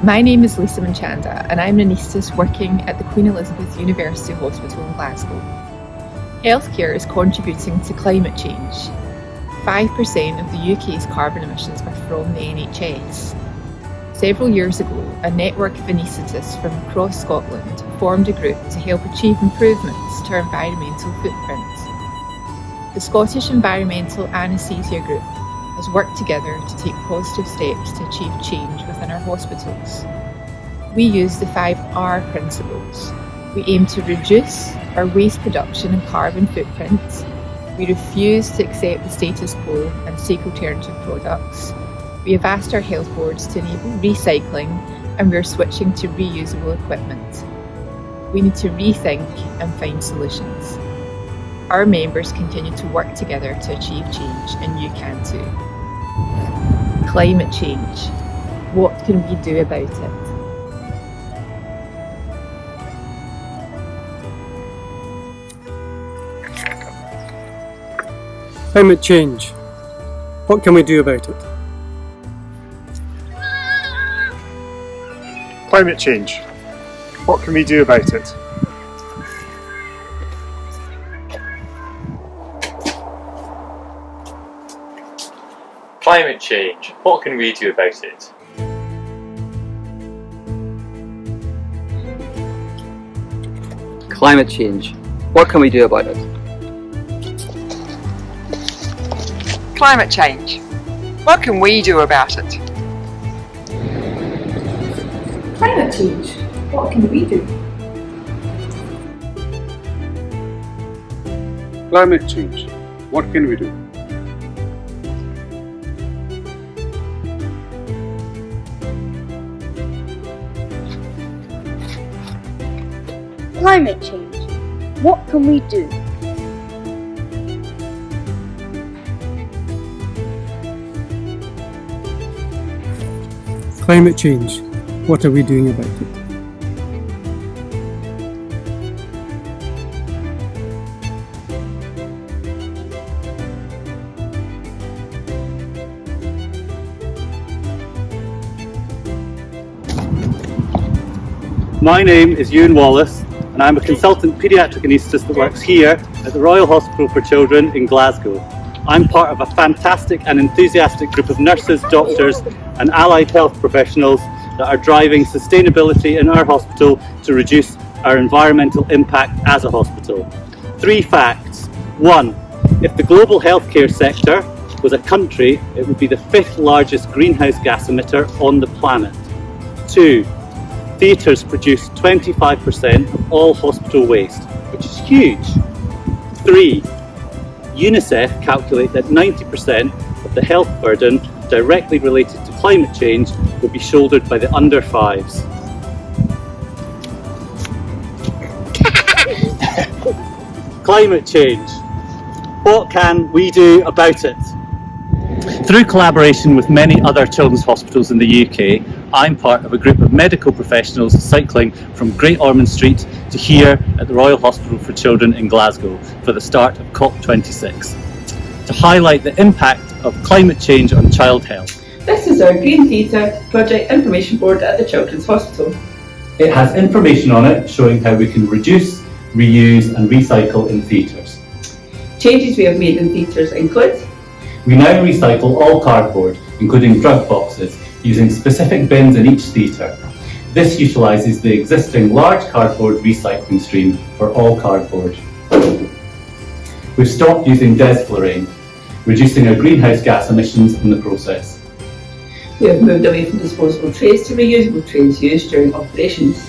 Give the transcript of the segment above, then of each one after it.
My name is Lisa Manchanda and I'm an anaesthetist working at the Queen Elizabeth University Hospital in Glasgow. Healthcare is contributing to climate change. 5% of the UK's carbon emissions are from the NHS. Several years ago, a network of anaesthetists from across Scotland formed a group to help achieve improvements to our environmental footprint. The Scottish Environmental Anaesthesia Group has worked together to take positive steps to achieve change within our hospitals. We use the 5R principles. We aim to reduce our waste production and carbon footprint. We refuse to accept the status quo and seek alternative products. We have asked our health boards to enable recycling, and we are switching to reusable equipment. We need to rethink and find solutions. Our members continue to work together to achieve change, and you can too. Climate change. What can we do about it? Climate change. What can we do about it? Climate change. What can we do about it? Climate change. What can we do about it? Climate change. What can we do about it? Climate change. What can we do about it? Climate change. What can we do? Climate change. What can we do? Climate change. What can we do? Climate change. What are we doing about it? My name is Euan Wallace and I'm a consultant paediatric anaesthetist that works here at the Royal Hospital for Children in Glasgow. I'm part of a fantastic and enthusiastic group of nurses, doctors and allied health professionals that are driving sustainability in our hospital to reduce our environmental impact as a hospital. 3 facts. 1. If the global healthcare sector was a country, it would be the 5th largest greenhouse gas emitter on the planet. 2. Theatres produce 25% of all hospital waste, which is huge. 3. UNICEF calculate that 90% of the health burden directly related to climate change will be shouldered by the under 5s. Climate change. What can we do about it? Through collaboration with many other children's hospitals in the UK, I'm part of a group of medical professionals cycling from Great Ormond Street to here at the Royal Hospital for Children in Glasgow for the start of COP26, to highlight the impact of climate change on child health. This is our Green Data Project Information Board at the Children's Hospital. It has information on it showing how we can reduce, reuse and recycle in theatres. Changes we have made in theatres include: we now recycle all cardboard, including drug boxes, using specific bins in each theatre. This utilises the existing large cardboard recycling stream for all cardboard. We've stopped using desflurane, reducing our greenhouse gas emissions in the process. We have moved away from disposable trays to reusable trays used during operations.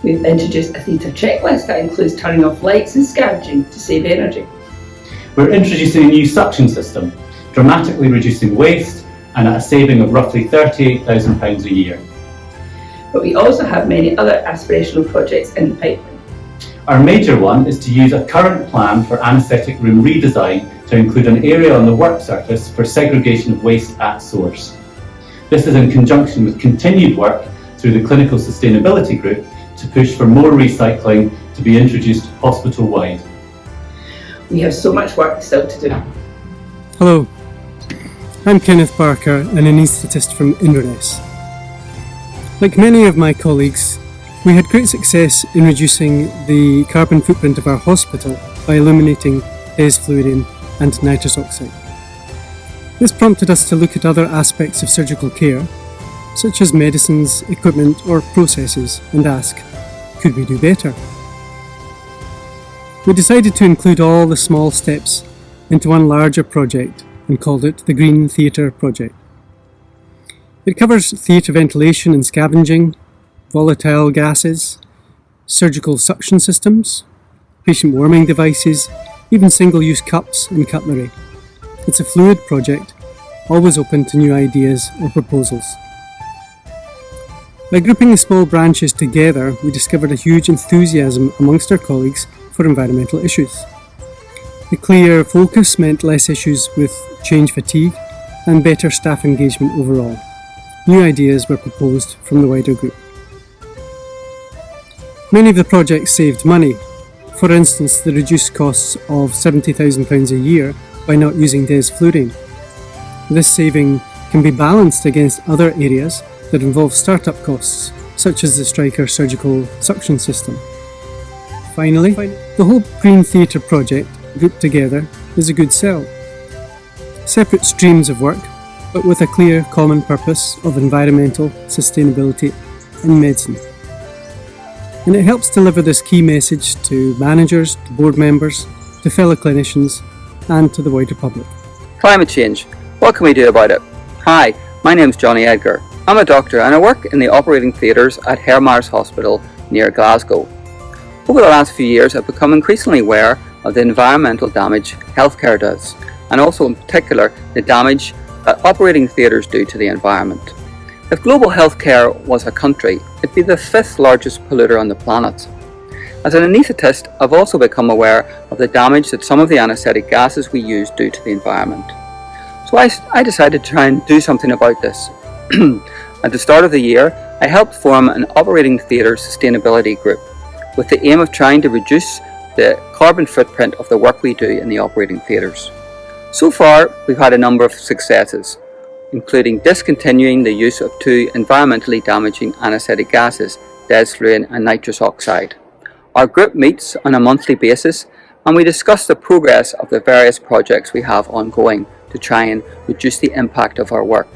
We've introduced a theatre checklist that includes turning off lights and scavenging to save energy. We're introducing a new suction system, dramatically reducing waste and at a saving of roughly £38,000 a year. But we also have many other aspirational projects in the pipeline. Our major one is to use a current plan for anaesthetic room redesign to include an area on the work surface for segregation of waste at source. This is in conjunction with continued work through the Clinical Sustainability Group to push for more recycling to be introduced hospital-wide. We have so much work still to do. Hello, I'm Kenneth Barker, an anaesthetist from Inverness. Like many of my colleagues, we had great success in reducing the carbon footprint of our hospital by eliminating desfluorine and nitrous oxide. This prompted us to look at other aspects of surgical care, such as medicines, equipment or processes, and ask, could we do better? We decided to include all the small steps into one larger project and called it the Green Theatre Project. It covers theatre ventilation and scavenging, volatile gases, surgical suction systems, patient warming devices, even single-use cups and cutlery. It's a fluid project, always open to new ideas or proposals. By grouping the small branches together, we discovered a huge enthusiasm amongst our colleagues for environmental issues. The clear focus meant less issues with change fatigue and better staff engagement overall. New ideas were proposed from the wider group. Many of the projects saved money. For instance, the reduced costs of £70,000 a year by not using desfluorine. This saving can be balanced against other areas that involve start-up costs, such as the Stryker surgical suction system. Finally, the whole Green Theatre project, grouped together, is a good sell. Separate streams of work, but with a clear common purpose of environmental sustainability and medicine. And it helps deliver this key message to managers, to board members, to fellow clinicians, and to the wider public. Climate change. What can we do about it? Hi, my name's Johnny Edgar. I'm a doctor and I work in the operating theatres at Hermars Hospital near Glasgow. Over the last few years, I've become increasingly aware of the environmental damage healthcare does, and also in particular the damage that operating theatres do to the environment. If global healthcare was a country, it'd be the 5th largest polluter on the planet. As an anaesthetist, I've also become aware of the damage that some of the anaesthetic gases we use do to the environment. So I decided to try and do something about this. At the start of the year, I helped form an operating theatre sustainability group with the aim of trying to reduce the carbon footprint of the work we do in the operating theatres. So far, we've had a number of successes, including discontinuing the use of 2 environmentally damaging anaesthetic gases, desfluorine and nitrous oxide. Our group meets on a monthly basis and we discuss the progress of the various projects we have ongoing to try and reduce the impact of our work.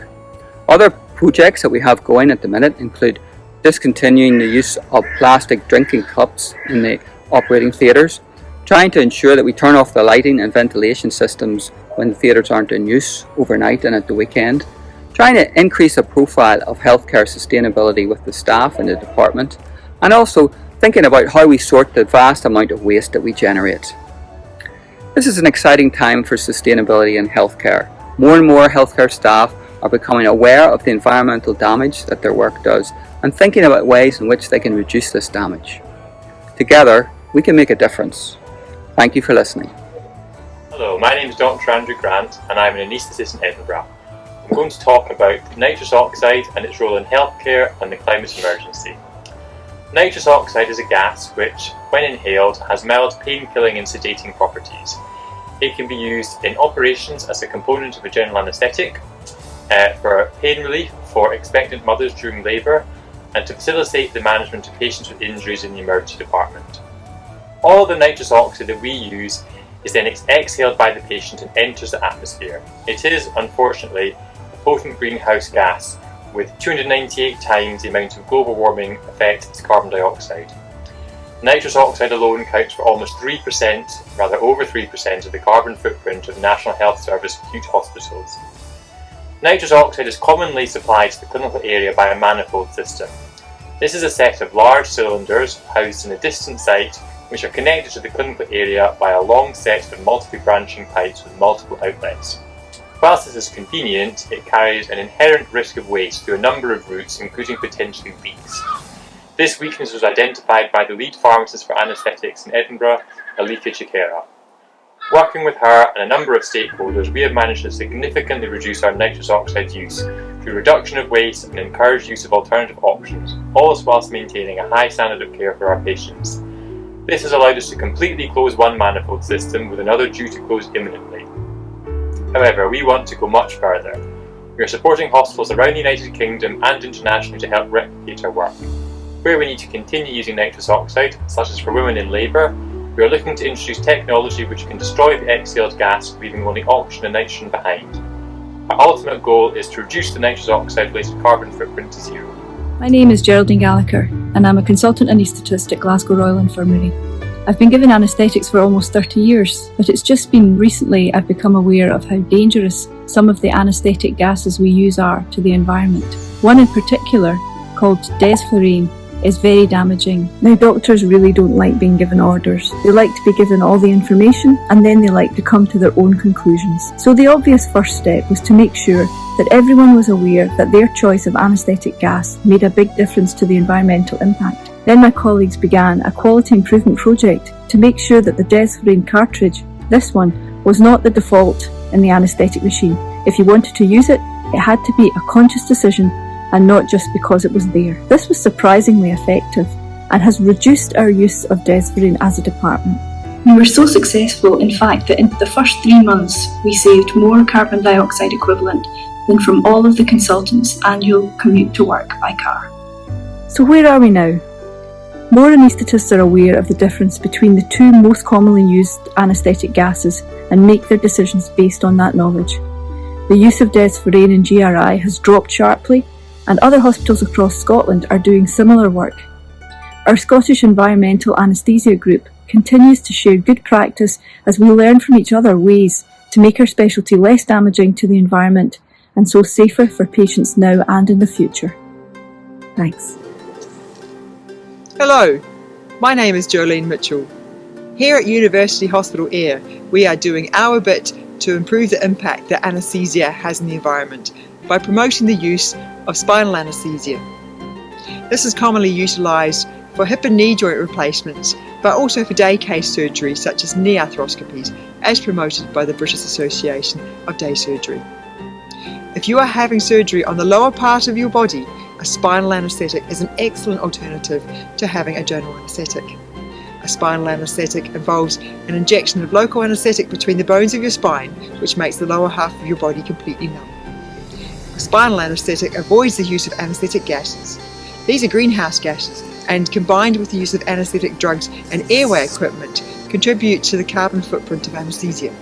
Other projects that we have going at the minute include discontinuing the use of plastic drinking cups in the operating theatres, trying to ensure that we turn off the lighting and ventilation systems when the theatres aren't in use overnight and at the weekend, trying to increase the profile of healthcare sustainability with the staff in the department, and also thinking about how we sort the vast amount of waste that we generate. This is an exciting time for sustainability in healthcare. More and more healthcare staff are becoming aware of the environmental damage that their work does and thinking about ways in which they can reduce this damage. Together, we can make a difference. Thank you for listening. Hello, my name is Dr. Andrew Grant and I'm an anaesthetist in Edinburgh. I'm going to talk about nitrous oxide and its role in healthcare and the climate emergency. Nitrous oxide is a gas which, when inhaled, has mild pain-killing and sedating properties. It can be used in operations as a component of a general anaesthetic, for pain relief for expectant mothers during labour, and to facilitate the management of patients with injuries in the emergency department. All of the nitrous oxide that we use is then exhaled by the patient and enters the atmosphere. It is, unfortunately, a potent greenhouse gas with 298 times the amount of global warming effect as carbon dioxide. Nitrous oxide alone accounts for almost 3%, rather over 3% of the carbon footprint of National Health Service acute hospitals. Nitrous oxide is commonly supplied to the clinical area by a manifold system. This is a set of large cylinders housed in a distant site which are connected to the clinical area by a long set of multiple branching pipes with multiple outlets. Whilst this is convenient, it carries an inherent risk of waste through a number of routes, including potentially leaks. This weakness was identified by the lead pharmacist for anaesthetics in Edinburgh, Alika Chikera. Working with her and a number of stakeholders, we have managed to significantly reduce our nitrous oxide use through reduction of waste and encouraged use of alternative options, all whilst maintaining a high standard of care for our patients. This has allowed us to completely close one manifold system with another due to close imminently. However, we want to go much further. We are supporting hospitals around the United Kingdom and internationally to help replicate our work. Where we need to continue using nitrous oxide, such as for women in labour, we are looking to introduce technology which can destroy the exhaled gas, leaving only oxygen and nitrogen behind. Our ultimate goal is to reduce the nitrous oxide-related carbon footprint to zero. My name is Geraldine Gallagher, and I'm a consultant anaesthetist at Glasgow Royal Infirmary. I've been given anaesthetics for almost 30 years, but it's just been recently I've become aware of how dangerous some of the anaesthetic gases we use are to the environment. One in particular, called desflurane, is very damaging. Now, doctors really don't like being given orders. They like to be given all the information and then they like to come to their own conclusions. So the obvious first step was to make sure that everyone was aware that their choice of anaesthetic gas made a big difference to the environmental impact. Then my colleagues began a quality improvement project to make sure that the desflurane cartridge, this one, was not the default in the anaesthetic machine. If you wanted to use it, it had to be a conscious decision and not just because it was there. This was surprisingly effective and has reduced our use of desflurane as a department. We were so successful, in fact, that in the first 3 months we saved more carbon dioxide equivalent than from all of the consultants' annual commute to work by car. So where are we now? More anaesthetists are aware of the difference between the two most commonly used anaesthetic gases and make their decisions based on that knowledge. The use of desflurane in GRI has dropped sharply, and other hospitals across Scotland are doing similar work. Our Scottish Environmental Anaesthesia Group continues to share good practice as we learn from each other ways to make our specialty less damaging to the environment and so safer for patients now and in the future. Thanks. Hello, my name is Joanne Mitchell. Here at University Hospital Ayr, we are doing our bit to improve the impact that anaesthesia has in the environment by promoting the use of spinal anaesthesia. This is commonly utilised for hip and knee joint replacements, but also for day case surgery such as knee arthroscopies, as promoted by the British Association of Day Surgery. If you are having surgery on the lower part of your body, a spinal anaesthetic is an excellent alternative to having a general anaesthetic. A spinal anaesthetic involves an injection of local anaesthetic between the bones of your spine, which makes the lower half of your body completely numb. A spinal anaesthetic avoids the use of anaesthetic gases. These are greenhouse gases, and combined with the use of anaesthetic drugs and airway equipment, contribute to the carbon footprint of anaesthesia.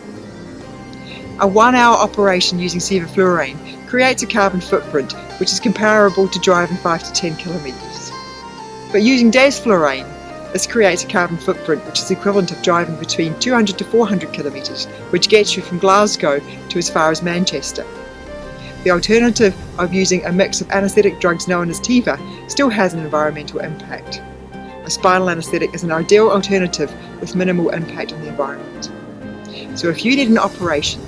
A 1-hour operation using sevoflurane creates a carbon footprint which is comparable to driving 5 to 10 kilometres. But using desflurane, this creates a carbon footprint which is equivalent of driving between 200 to 400 kilometres, which gets you from Glasgow to as far as Manchester. The alternative of using a mix of anaesthetic drugs known as TIVA still has an environmental impact. A spinal anaesthetic is an ideal alternative with minimal impact on the environment. So if you need an operation,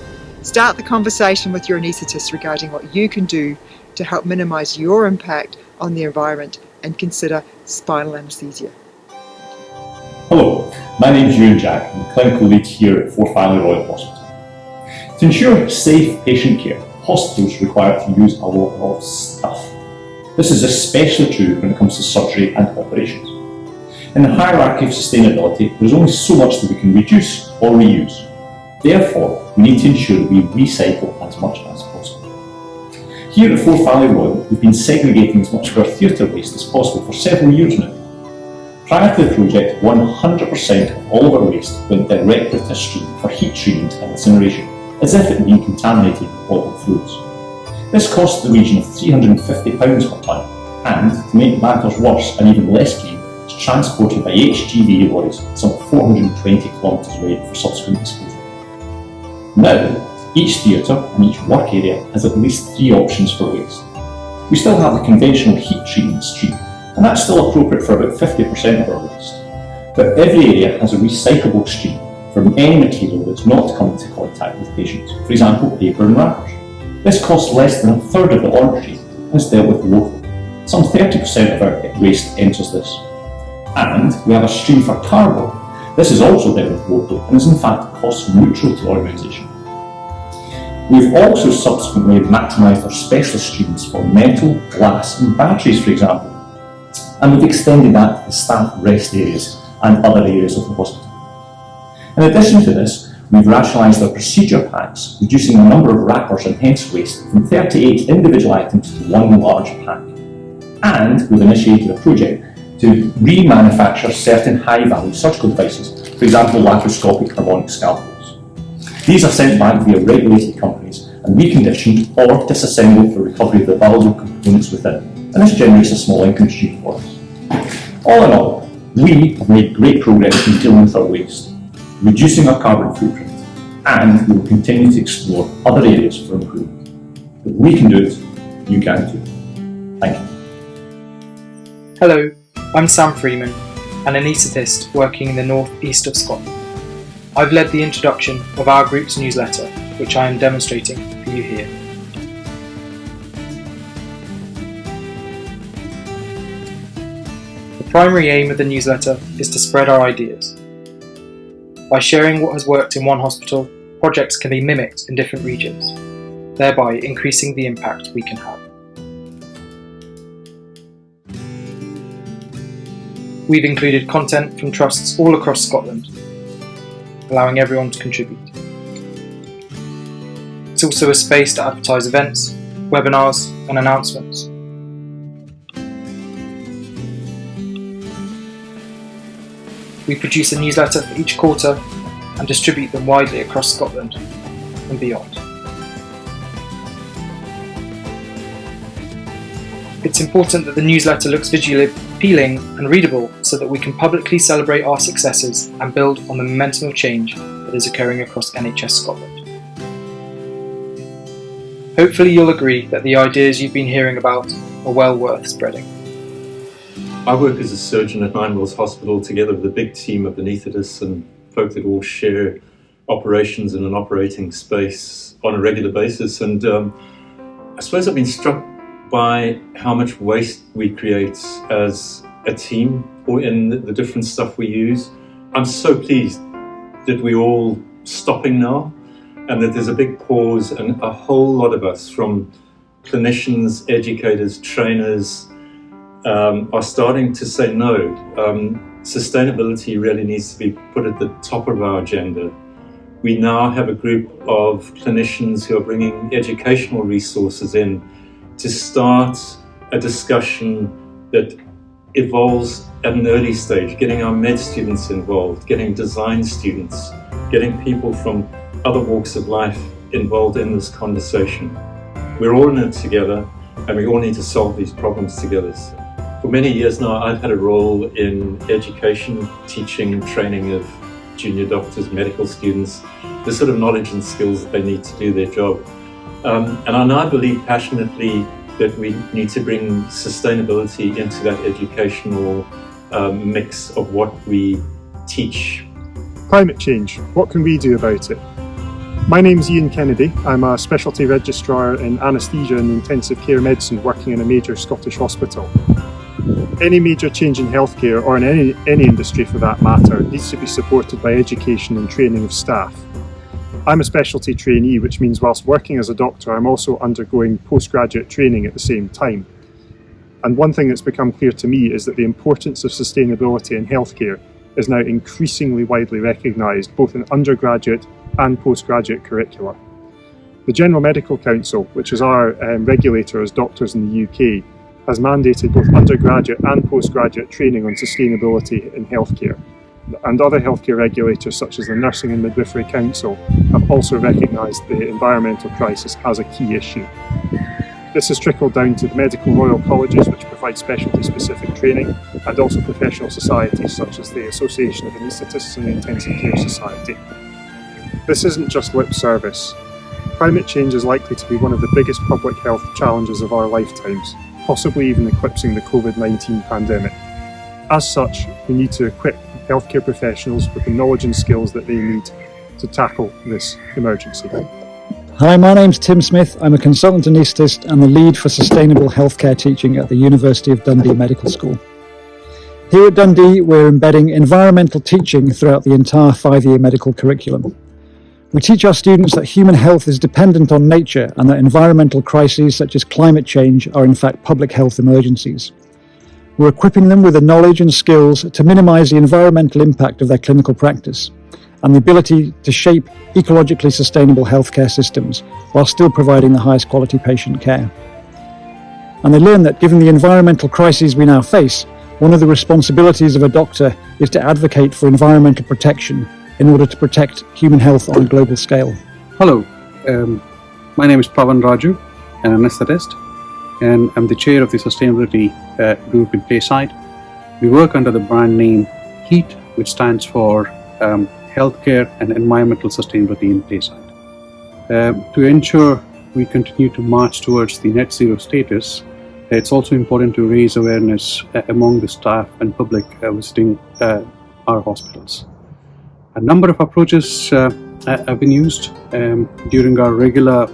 start the conversation with your anaesthetist regarding what you can do to help minimise your impact on the environment and consider spinal anaesthesia. Hello, my name is Juan Jack. I'm the clinical lead here at Forth Valley Royal Hospital. To ensure safe patient care, hospitals require to use a lot of stuff. This is especially true when it comes to surgery and operations. In the hierarchy of sustainability, there is only so much that we can reduce or reuse. Therefore, we need to ensure that we recycle as much as possible. Here at Forth Valley Royal, we've been segregating as much of our theatre waste as possible for several years now. Prior to the project, 100% of all of our waste went directly to a stream for heat treatment and incineration, as if it had been contaminated with bottled fluids. This cost the region of £350 per tonne, and, to make matters worse and even less clean, it's transported by HGV lorries some 420 kilometres away for subsequent disposal. Now, each theatre and each work area has at least 3 options for waste. We still have the conventional heat treatment stream, and that's still appropriate for about 50% of our waste. But every area has a recyclable stream from any material that's not come into contact with patients, for example paper and wrappers. This costs less than a third of the order sheet and is dealt with locally. Some 30% of our waste enters this. And we have a stream for cardboard. This is also dealt with locally and is in fact cost neutral to the organisation. We've also subsequently maximised our specialist streams for metal, glass and batteries, for example. And we've extended that to the staff rest areas and other areas of the hospital. In addition to this, we've rationalised our procedure packs, reducing the number of wrappers and hence waste from 38 individual items to one large pack. And we've initiated a project to remanufacture certain high-value surgical devices, for example, laparoscopic harmonic scalpels. These are sent back via regulated companies and reconditioned or disassembled for recovery of the valuable components within, and this generates a small income stream for us. All in all, we have made great progress in dealing with our waste, reducing our carbon footprint, and we will continue to explore other areas for improvement. If we can do it, you can too. Thank you. Hello, I'm Sam Freeman, an anaesthetist working in the north-east of Scotland. I've led the introduction of our group's newsletter, which I am demonstrating for you here. The primary aim of the newsletter is to spread our ideas. By sharing what has worked in one hospital, projects can be mimicked in different regions, thereby increasing the impact we can have. We've included content from trusts all across Scotland, allowing everyone to contribute. It's also a space to advertise events, webinars and announcements. We produce a newsletter for each quarter and distribute them widely across Scotland and beyond. It's important that the newsletter looks visually appealing and readable so that we can publicly celebrate our successes and build on the momentum of change that is occurring across NHS Scotland. Hopefully you'll agree that the ideas you've been hearing about are well worth spreading. I work as a surgeon at Nine Wells Hospital together with a big team of anaesthetists and folk that all share operations in an operating space on a regular basis, and I suppose I've been struck by how much waste we create as a team or in the different stuff we use. I'm so pleased that we're all stopping now and that there's a big pause and a whole lot of us, from clinicians, educators, trainers, are starting to say no. Sustainability really needs to be put at the top of our agenda. We now have a group of clinicians who are bringing educational resources in to start a discussion that evolves at an early stage, getting our med students involved, getting design students, getting people from other walks of life involved in this conversation. We're all in it together and we all need to solve these problems together. For many years now, I've had a role in education, teaching, training of junior doctors, medical students, the sort of knowledge and skills that they need to do their job. And I now believe passionately that we need to bring sustainability into that educational mix of what we teach. Climate change, what can we do about it? My name's Ian Kennedy. I'm a specialty registrar in anaesthesia and intensive care medicine working in a major Scottish hospital. Any major change in healthcare, or in any industry for that matter, needs to be supported by education and training of staff. I'm a specialty trainee, which means whilst working as a doctor, I'm also undergoing postgraduate training at the same time. And one thing that's become clear to me is that the importance of sustainability in healthcare is now increasingly widely recognised, both in undergraduate and postgraduate curricula. The General Medical Council, which is our regulator as doctors in the UK, has mandated both undergraduate and postgraduate training on sustainability in healthcare. And other healthcare regulators such as the Nursing and Midwifery Council have also recognised the environmental crisis as a key issue. This has trickled down to the medical royal colleges, which provide specialty specific training, and also professional societies such as the Association of Anaesthetists and the Intensive Care Society. This isn't just lip service. Climate change is likely to be one of the biggest public health challenges of our lifetimes, possibly even eclipsing the COVID-19 pandemic. As such, we need to equip healthcare professionals with the knowledge and skills that they need to tackle this emergency. Hi, my name's Tim Smith. I'm a consultant anaesthetist and the lead for sustainable healthcare teaching at the University of Dundee Medical School. Here at Dundee, we're embedding environmental teaching throughout the entire 5-year medical curriculum. We teach our students that human health is dependent on nature and that environmental crises such as climate change are in fact public health emergencies. We're equipping them with the knowledge and skills to minimise the environmental impact of their clinical practice and the ability to shape ecologically sustainable healthcare systems while still providing the highest quality patient care. And they learn that given the environmental crises we now face, one of the responsibilities of a doctor is to advocate for environmental protection in order to protect human health on a global scale. Hello, my name is Raju, an anaesthetist, and I'm the chair of the sustainability group in Tayside. We work under the brand name HEAT, which stands for Healthcare and Environmental Sustainability in Tayside. To ensure we continue to march towards the net zero status, it's also important to raise awareness among the staff and public visiting our hospitals. A number of approaches have been used during our regular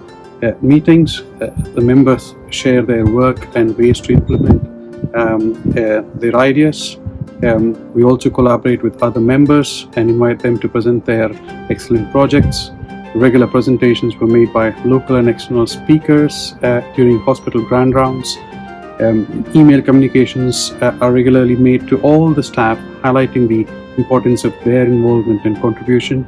meetings. The members share their work and ways to implement their ideas. We also collaborate with other members and invite them to present their excellent projects. Regular presentations were made by local and external speakers during hospital grand rounds. Email communications are regularly made to all the staff, highlighting the importance of their involvement and contribution.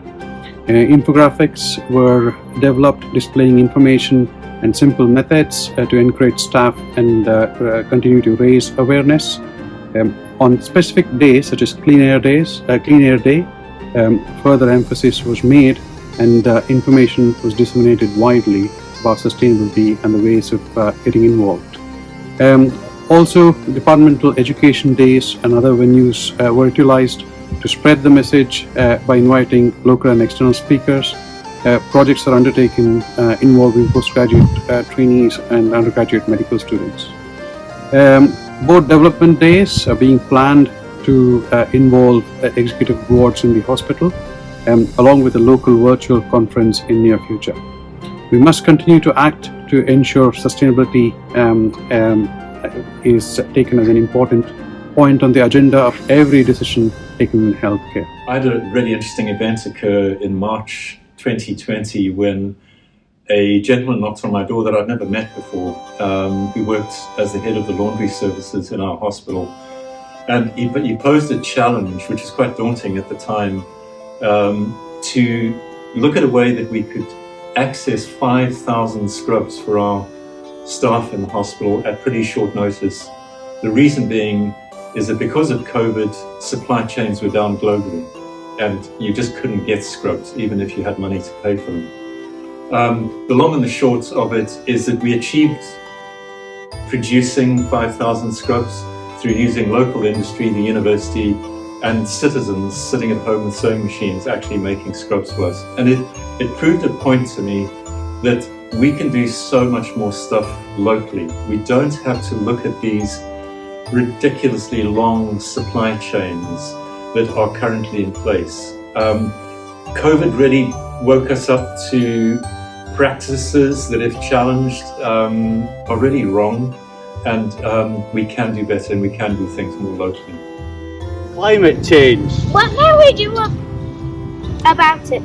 Infographics were developed displaying information and simple methods to encourage staff and continue to raise awareness. On specific days such as Clean Air Day, further emphasis was made and information was disseminated widely about sustainability and the ways of getting involved. Also, departmental education days and other venues were utilized to spread the message by inviting local and external speakers. Projects are undertaken involving postgraduate trainees and undergraduate medical students. Board development days are being planned to involve executive boards in the hospital, along with a local virtual conference in near future. We must continue to act to ensure sustainability is taken as an important point on the agenda of every decision taken in healthcare. I had a really interesting event occur in March 2020 when a gentleman knocked on my door that I'd never met before. He worked as the head of the laundry services in our hospital. And he posed a challenge, which is quite daunting at the time, to look at a way that we could access 5,000 scrubs for our staff in the hospital at pretty short notice. The reason being is that because of COVID, supply chains were down globally and you just couldn't get scrubs even if you had money to pay for them. The long and the short of it is that we achieved producing 5,000 scrubs through using local industry, the university, and citizens sitting at home with sewing machines actually making scrubs for us. And it proved a point to me that we can do so much more stuff locally. We don't have to look at these ridiculously long supply chains that are currently in place. COVID really woke us up to practices that, if challenged, are really wrong, and we can do better and we can do things more locally. Climate change. What can we do about it?